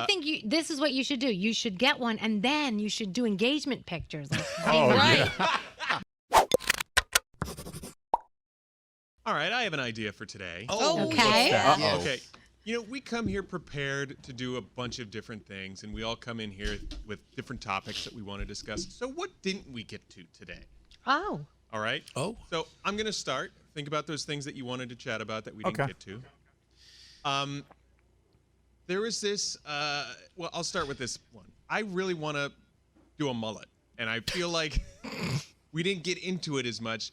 I think this is what you should do. You should get one, and then you should do engagement pictures. Right. All right, I have an idea for today. Oh, okay. Okay. You know, we come here prepared to do a bunch of different things, and we all come in here with different topics that we want to discuss. So what didn't we get to today? Oh. All right? Oh. So I'm going to start. Think about those things that you wanted to chat about that we didn't get to. There was this, well, I'll start with this one. I really want to do a mullet, and I feel like we didn't get into it as much.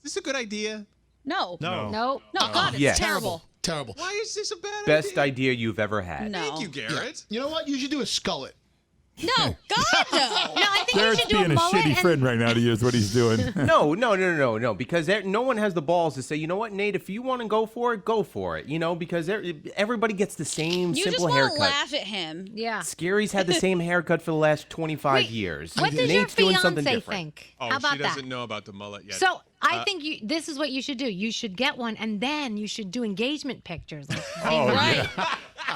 Is this a good idea? No. No. God, it's Yes. terrible. Terrible. Why is this a bad Best idea? idea you've ever had. No. Thank you, Garrett. You know what? You should do a skullet. No. God, no. No, I think you Garrett's should do being a a mullet shitty friend right now to you is what he's doing. No, because no one has the balls to say, you know what, Nate, if you want to go for it, you know, because everybody gets the same You just simple want haircut. to laugh at him. Yeah. Scary's had the same haircut for the last 25 years. What does Nate's your doing something fiance different. think? Oh, How about she doesn't that? know about the mullet yet. So I think this is what you should do. You should get one, and then you should do engagement pictures. Right.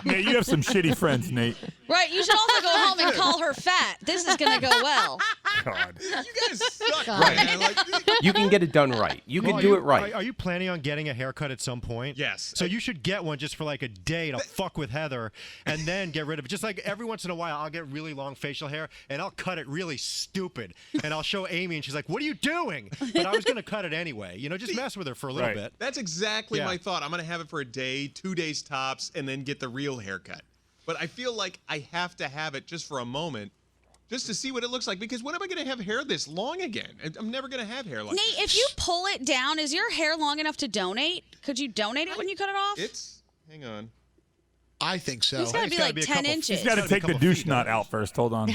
Nate, you have some shitty friends, Nate. Right. You should also go home and call her fat. This is going to go well. God. You guys suck, God. man. Like, You can get it done right. You can Well, do it right. Are you planning on getting a haircut at some point? Yes. So you should get one just for like a day to fuck with Heather and then get rid of it. Just like every once in a while, I'll get really long facial hair and I'll cut it really stupid. And I'll show Amy and she's like, what are you doing? But I was going to cut it anyway. You know, just mess with her for a little Right. bit. That's exactly Yeah. my thought. I'm going to have it for a day, 2 days tops, and then get the real haircut. But I feel like I have to have it just for a moment, just to see what it looks like. Because when am I going to have hair this long again? I'm never going to have hair like Nate, this. if you pull it down, is your hair long enough to donate? Could you donate it when you cut it off? Hang on. I think so. It's got to be gotta like be a 10 couple- inches. He's got to Gotta be a take the couple douche feet, knot though. out first. Hold on.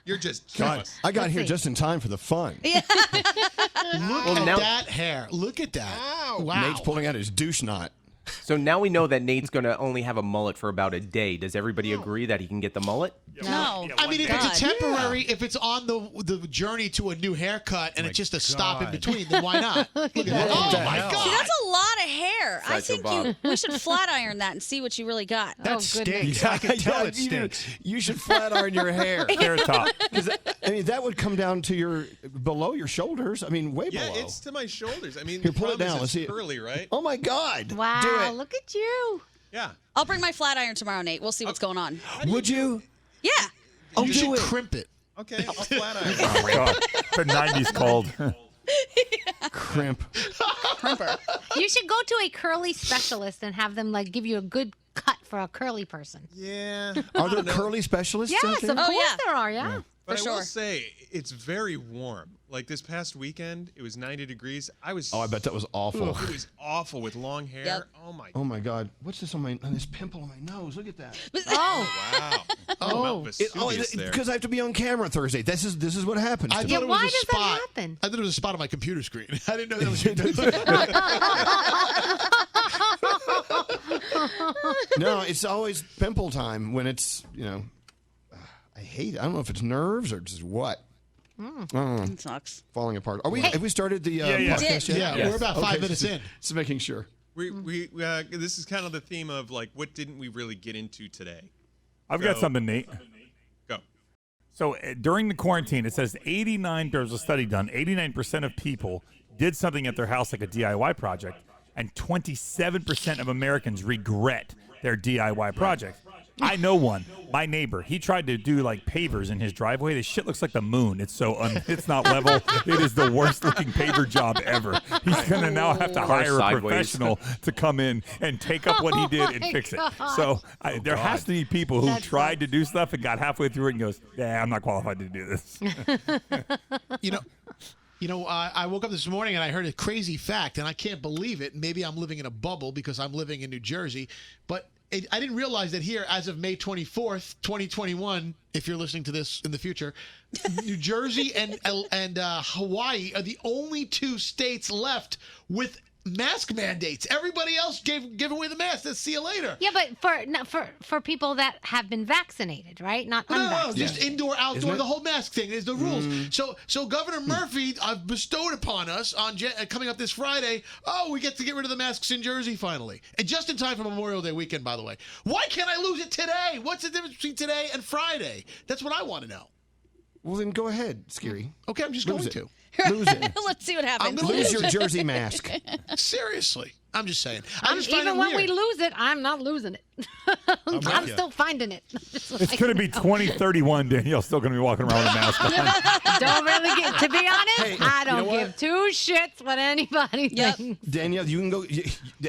You're just God, jealous. I got Let's here see. just in time for the fun. Look at now- that hair. Look at that. Wow. Nate's pulling out his douche knot. So now we know that Nate's going to only have a mullet for about a day. Does everybody agree that he can get the mullet? No. I mean, if God. it's a temporary, if it's on the journey to a new haircut and it's just a stop in God. between, then why not? Look at that. What Oh, the my hell? God. See, that's a lot of hair. I Sideshow think Bob. we should flat iron that and see what you really got. That stinks. I can tell it you do. stinks. You should flat iron your hair. Carrot top. 'Cause, I mean, that would come down to your below your shoulders. I mean, way Yeah, below. it's to my shoulders. I mean, Here, the pull it problem is down. Let's it's see it. curly, right? Oh my God! Wow, Do it. look at you. Yeah. I'll bring my flat iron tomorrow, Nate. We'll see what's going on. Would you? Yeah. Oh, do you should it. crimp it. Okay, I'll flat iron. Oh, God. The 90s called. Crimp. Crimper. You should go to a curly specialist and have them like give you a good cut for a curly person. Yeah. Are there curly specialists out Yes, there? of Oh, course yeah. there are. Yeah. But For I will sure. say, it's very warm. Like this past weekend, it was 90 degrees. Oh, I bet that was awful. It was awful with long hair. Yep. Oh, my Oh my God! What's this on this pimple on my nose? Look at that. Oh. Wow. Oh. Mount Vesuvius there. Because I have to be on camera Thursday. This is what happens. I to thought me. it was why a does that spot. happen? I thought it was a spot on my computer screen. I didn't know that was your No, it's always pimple time when it's I hate it. I don't know if it's nerves or just what. It sucks. Falling apart. Have we started the Yeah. podcast yet? Yeah, we're about 5 minutes in. Just making sure. This is kind of the theme of like, what didn't we really get into today? I've got something, Nate. Go. So during the quarantine, it says there was a study done, 89% of people did something at their house like a DIY project, and 27% of Americans regret their DIY project. I know one. My neighbor, he tried to do like pavers in his driveway. This shit looks like the moon. It's it's not level. It is the worst looking paver job ever. He's gonna now have to hire a sideways. professional to come in and take up what he did and fix it. So there has to be people who tried to do stuff and got halfway through it and goes, "Yeah, I'm not qualified to do this." I woke up this morning and I heard a crazy fact, and I can't believe it. Maybe I'm living in a bubble because I'm living in New Jersey, but I didn't realize that here, as of May 24th, 2021, if you're listening to this in the future, New Jersey and Hawaii are the only two states left with mask mandates. Everybody else give away the mask. Let's see you later. Yeah, but for people that have been vaccinated, right? Not No, unvaccinated. just indoor, outdoor, the whole mask thing is the rules. So Governor Hmm. Murphy bestowed upon us on coming up this Friday. Oh, we get to get rid of the masks in Jersey finally, and just in time for Memorial Day weekend. By the way, why can't I lose it today? What's the difference between today and Friday? That's what I want to know. Well, then go ahead, Scary. Okay, I'm just Lose going it. to. Lose it. Let's see what happens. Lose your Jersey mask. Seriously, I'm just saying. I just find Even it when weird. we lose it, I'm not losing it. with I'm ya. still finding it. It's going to be 2031. Danielle's still going to be walking around with a mask on. Don't really get. To be honest, Hey, I you know don't what? give two shits what anybody Yep. thinks. Danielle, you can go.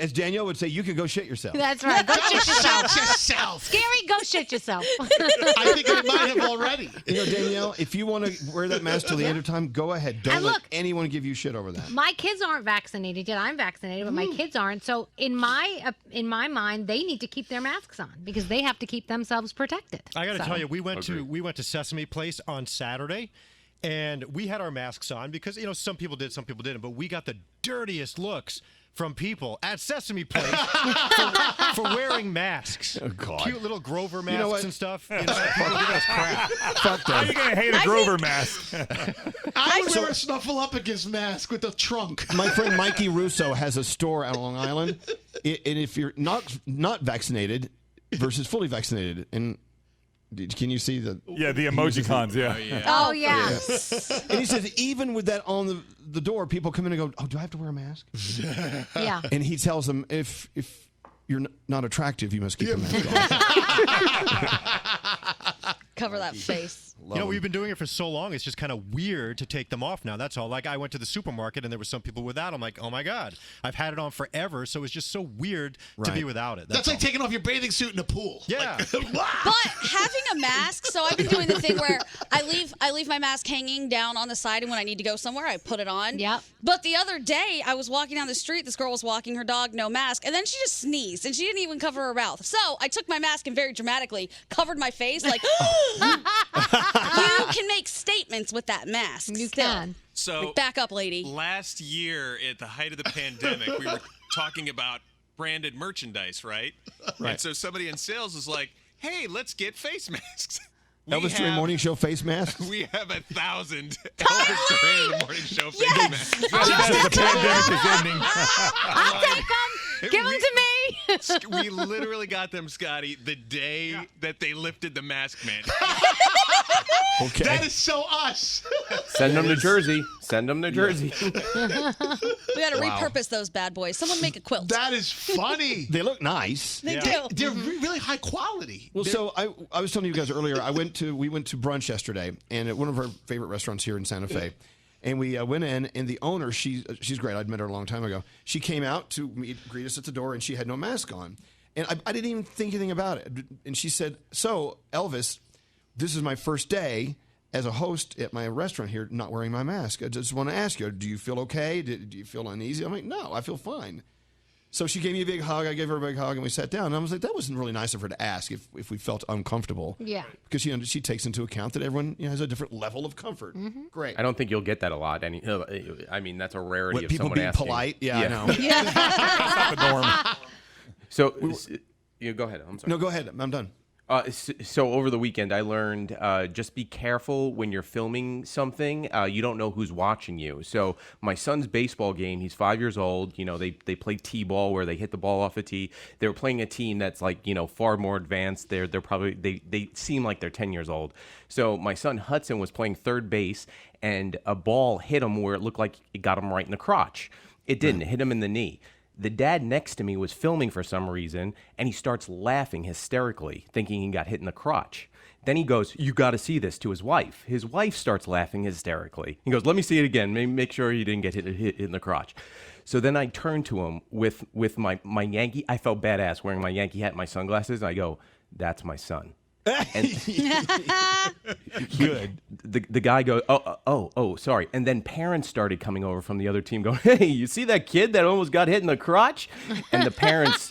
As Danielle would say, you could go shit yourself. That's right. Go shit yourself. yourself. Scary, go shit yourself. I think I might have already. You know, Danielle, if you want to wear that mask till the end of time, go ahead. Don't And let look- anyone give you shit over that. My kids aren't vaccinated yet. I'm vaccinated, but my kids aren't. So in my mind, they need to keep their masks on because they have to keep themselves protected. I got to So- tell you, we went to Sesame Place on Saturday, and we had our masks on because some people did, some people didn't, but we got the dirtiest looks from people at Sesame Place for wearing masks. Oh, God. Cute little Grover masks know what? and stuff. People giving us crap. Fuck How are that. you going to hate a Grover mask? I would wear a Snuffleupagus mask with a trunk. My friend Mikey Russo has a store out on Long Island, and if you're not vaccinated versus fully vaccinated, and can you see the? Yeah, the emoji cons, yeah. Oh yeah. And he says even with that on the door, people come in and go, "Oh, do I have to wear a mask?" Yeah. And he tells them, if you're not attractive, you must keep a mask on. Cover that face. We've been doing it for so long, it's just kind of weird to take them off now. That's all. Like, I went to the supermarket and there were some people without. I'm like, oh my God, I've had it on forever. So it's just so weird to be Right. without it. That's like taking off your bathing suit in a pool. Yeah. But having a mask, so I've been doing the thing where I leave my mask hanging down on the side, and when I need to go somewhere, I put it on. Yep. But the other day, I was walking down the street. This girl was walking her dog, no mask, and then she just sneezed, and she didn't even cover her mouth. So I took my mask and very dramatically covered my face, like. You can make statements with that mask. You still. can. So Back up, lady. last year at the height of the pandemic, we were talking about branded merchandise, right? And so somebody in sales was like, "Hey, let's get face masks." Elvis Duran morning show face masks. We have 1,000 Elvis Duran morning show face Yes! masks. As the pandemic is ending. I'll take them. Give them to me. We literally got them, Scotty, the day that they lifted the mask mandate. Okay. That is so us. Send them to Jersey. Send them to Jersey. We got to repurpose those bad boys. Someone make a quilt. That is funny. They look nice. They do. They're really high quality. Well, so I was telling you guys earlier, we went to brunch yesterday, and at one of our favorite restaurants here in Santa Fe. And we went in, and the owner, she's great. I'd met her a long time ago. She came out to greet us at the door, and she had no mask on. And I didn't even think anything about it. And she said, "So, Elvis, this is my first day as a host at my restaurant here, not wearing my mask. I just want to ask you, do you feel okay? Do you feel uneasy?" I'm like, "No, I feel fine." So she gave me a big hug. I gave her a big hug, and we sat down. And I was like, that wasn't really nice of her to ask if we felt uncomfortable. Yeah. Because she takes into account that everyone has a different level of comfort. Great. I don't think you'll get that a lot. I mean, that's a rarity What, of people someone being asking. polite? Yeah, I know. That's not the norm. So, you go ahead. I'm sorry. No, go ahead. I'm done. So over the weekend, I learned just be careful when you're filming something. You don't know who's watching you. So my son's baseball game, he's 5 years old. They play t-ball where they hit the ball off a tee. They were playing a team that's far more advanced. They're probably they seem like they're 10 years old. So my son Hudson was playing third base, and a ball hit him where it looked like it got him right in the crotch. It didn't. It hit him in the knee. The dad next to me was filming for some reason, and he starts laughing hysterically, thinking he got hit in the crotch. Then he goes, "You got to see this," to his wife. His wife starts laughing hysterically. He goes, "Let me see it again. Make sure you didn't get hit in the crotch." So then I turned to him with my Yankee. I felt badass wearing my Yankee hat and my sunglasses. And I go, "That's my son." And good. The guy goes, oh, sorry. And then parents started coming over from the other team going, "Hey, you see that kid that almost got hit in the crotch?" And the parents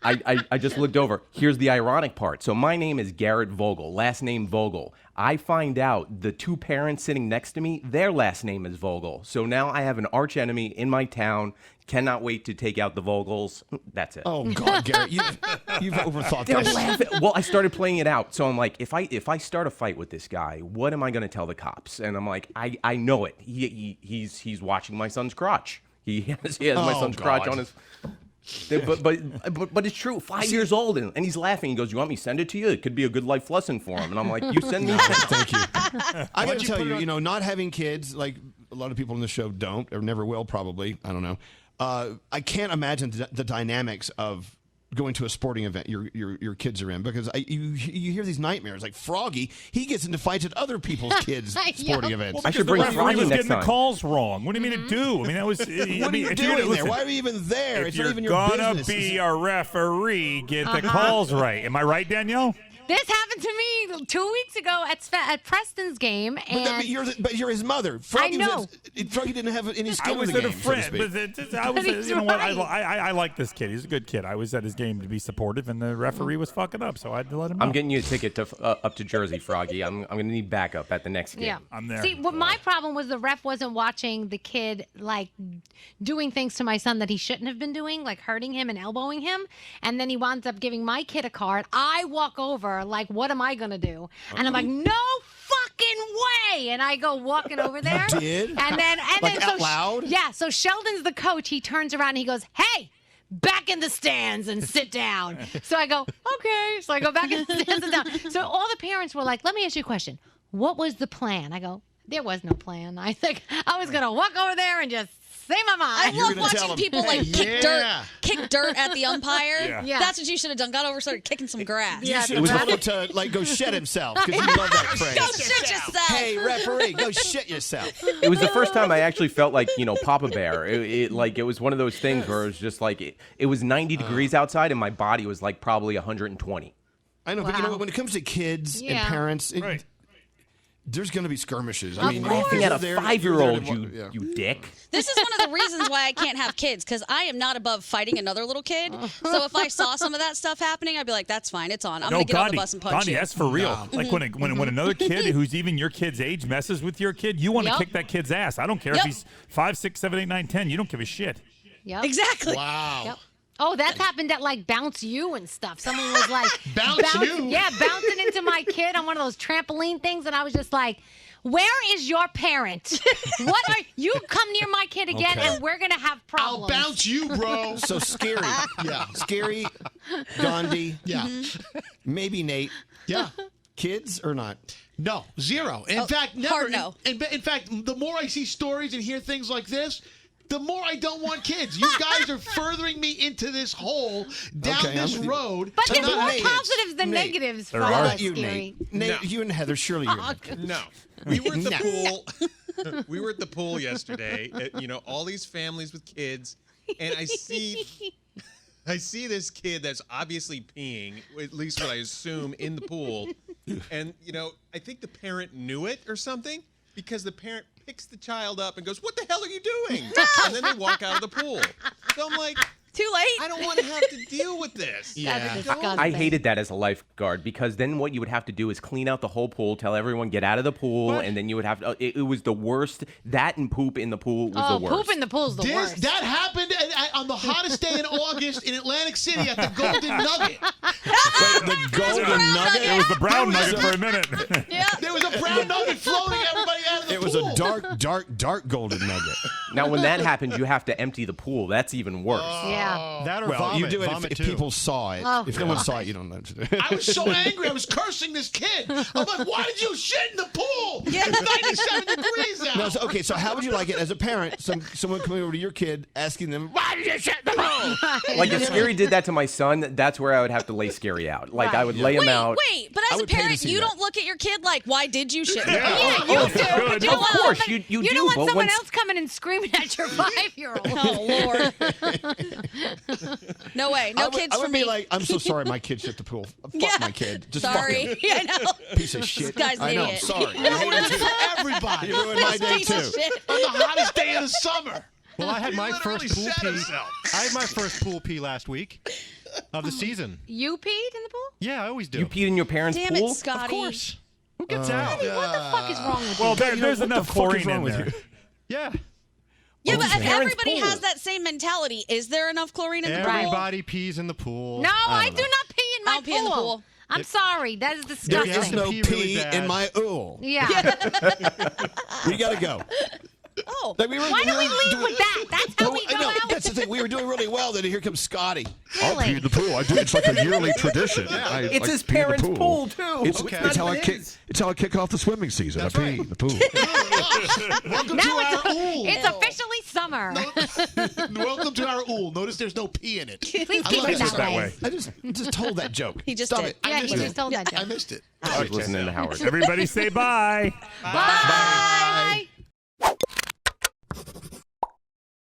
I just looked over. Here's the ironic part. So my name is Garrett Vogel, last name Vogel. I find out the two parents sitting next to me, their last name is Vogel. So now I have an arch enemy in my town. Cannot wait to take out the Vogels. That's it. Oh God, Garrett, you've overthought They're this. laughing. Well, I started playing it out. So I'm like, if I start a fight with this guy, what am I going to tell the cops? And I'm like, I know it. He's watching my son's crotch. He has my son's crotch on his. But it's true. 5 years old and he's laughing. He goes, "You want me to send it to you? It could be a good life lesson for him." And I'm like, "You send me." Thank you. I got to tell you, not having kids, like a lot of people on the show don't or never will, probably. I don't know. I can't imagine the dynamics of going to a sporting event your kids are in, because you hear these nightmares. Like Froggy, he gets into fights at other people's kids' sporting events. Well, I should bring Froggy was getting the calls wrong. What do you mean to do? I mean, that was. What are you doing there? Why are you even there? It's not even your business. If you're gonna be a referee, get the calls right. Am I right, Danielle? This happened to me 2 weeks ago at Preston's game, and but you're his mother. Froggy I know. Froggy didn't have any skin I was in the at a game, friend, so to speak. but I was. He's You know what? right. I like this kid. He's a good kid. I was at his game to be supportive, and the referee was fucking up, so I had to let him know. I'm getting you a ticket to up to Jersey, Froggy. I'm going to need backup at the next game. yeah, I'm there. See, what my problem was, the ref wasn't watching the kid like doing things to my son that he shouldn't have been doing, like hurting him and elbowing him, and then he winds up giving my kid a card. I walk over like, what am I gonna do? And I'm like, no fucking way! And I go walking over there. You did? And then Like so out loud? Yeah. So Sheldon's the coach. He turns around and he goes, "Hey, back in the stands and sit down." So I go, okay. So I go back in the stands and down. So all the parents were like, "Let me ask you a question. What was the plan?" I go, "There was no plan. I think I was gonna walk over there and just say my mind." I love watching people like kick dirt at the umpire. Yeah. That's what you should have done. Got over, started kicking some grass. You should have told him to like go shit himself, because you love that phrase. Go shit yourself. Hey, referee, go shit yourself. It was the first time I actually felt like, Papa Bear. It was one of those things where it was just like, it was 90 degrees outside and my body was like probably 120. I know, but when it comes to kids and parents, there's going to be skirmishes. I mean, Laughing at a they're 5-year-old, there- you dick. This is one of the reasons why I can't have kids, because I am not above fighting another little kid. So if I saw some of that stuff happening, I'd be like, that's fine, it's on. I'm going to get on the bus and punch Gandhi, you. that's for real. Like when another kid who's even your kid's age messes with your kid, you want to kick that kid's ass. I don't care if he's 5, 6, 7, 8, 9, 10. You don't give a shit. Yep. Exactly. Wow. Yep. Oh, that's happened at like Bounce You and stuff. Someone was like Bounce You? Yeah, bouncing into my kid on one of those trampoline things, and I was just like, "Where is your parent? What are you? Come near my kid again, and we're gonna have I'll problems." bounce you, bro. So Scary. Yeah. Scary, Gandhi, Yeah. maybe Nate. Yeah. Kids or not? No, zero. In fact, never. hard no. In fact, the more I see stories and hear things like this, the more I don't want kids. You guys are furthering me into this hole down Okay, this I'm with you. road. But So there's not more Nate. positives than Nate. negatives for There are. How us, about you, Scary. Nate? Nate, you and Heather, surely you're No. We were at the pool. We were at the pool yesterday. All these families with kids, and I see this kid that's obviously peeing, at least what I assume, in the pool. And I think the parent knew it or something, because the parent picks the child up and goes, "What the hell are you doing?" And then they walk out of the pool. So I'm like, Too late. I don't want to have to deal with this. That's disgusting. I hated that as a lifeguard, because then what you would have to do is clean out the whole pool, tell everyone get out of the pool, and then you would have to. It was the worst. That and poop in the pool was the worst. Poop in the pool's the worst. That happened on the hottest day in August in Atlantic City at the Golden Nugget. the Golden Nugget. It was the brown nugget for a minute. There was a brown nugget floating everybody out of the It pool. was a dark Golden Nugget. Now, when that happens, you have to empty the pool. That's even worse. Yeah. That or Well, vomit. you do it Vomit if too. people saw it. Oh, if no one saw it, you don't know what to do. I was so angry. I was cursing this kid. I'm like, "Why did you shit in the pool? It's 97 degrees out." No, so how would you like it as a parent? Someone coming over to your kid asking them, "Why did you shit in the pool?" Like, if Scary did that to my son, that's where I would have to lay Scary out. Like, I would lay him out. Wait, but I as a would pay to parent, see you that. don't look at your kid like, "Why did you shit?" Yeah, you do. But you Of don't want course, somebody- you you do, don't want but someone once- else coming and screaming at your 5-year-old. Oh Lord. No way. No kids I for would me. be like, "I'm so sorry, my kid shit the pool. Fuck my kid. Just sorry. fuck him. I know. Piece of shit. This guy's an I know. idiot. Sorry. You ruined it for everybody. You ruined my day Piece of too. shit. On the hottest day of the summer. Well, I had He my literally first pool shat pee. himself. I had my first pool pee last week. of the season. You peed in the pool? Yeah, I always do. You peed in your parents' Damn pool? it, Scotty. Of course. Who gets out? What the fuck is wrong with Well, you? there's enough chlorine in there. Yeah. Yeah, but parents' everybody pool. has that same mentality. Is there enough chlorine in the pool? Everybody pees in the pool. No, I do not pee in I my don't pee in the pool. I'm sorry. That is There disgusting. is no Pee pee really bad. in my ool. Yeah. We got to go. Oh. Like, Why do we leave with that? That's how we go I know. out. That's the thing. We were doing really well. Then here comes Scotty. I'll pee in the pool. I do. It's like a yearly tradition. It's his parents' pool, too. It's, Okay. it's how I It kick. is. It's how I kick off the swimming season. That's I pee right. in the pool. Welcome Now to our ool. it's officially summer. Welcome to our ool. Notice there's no pee in it. Please I keep love it it that way. I just told that joke. He just Stop did. it. Yeah, I he missed just it. told that I joke. missed it. I was listening to Howard. Everybody say bye. Bye.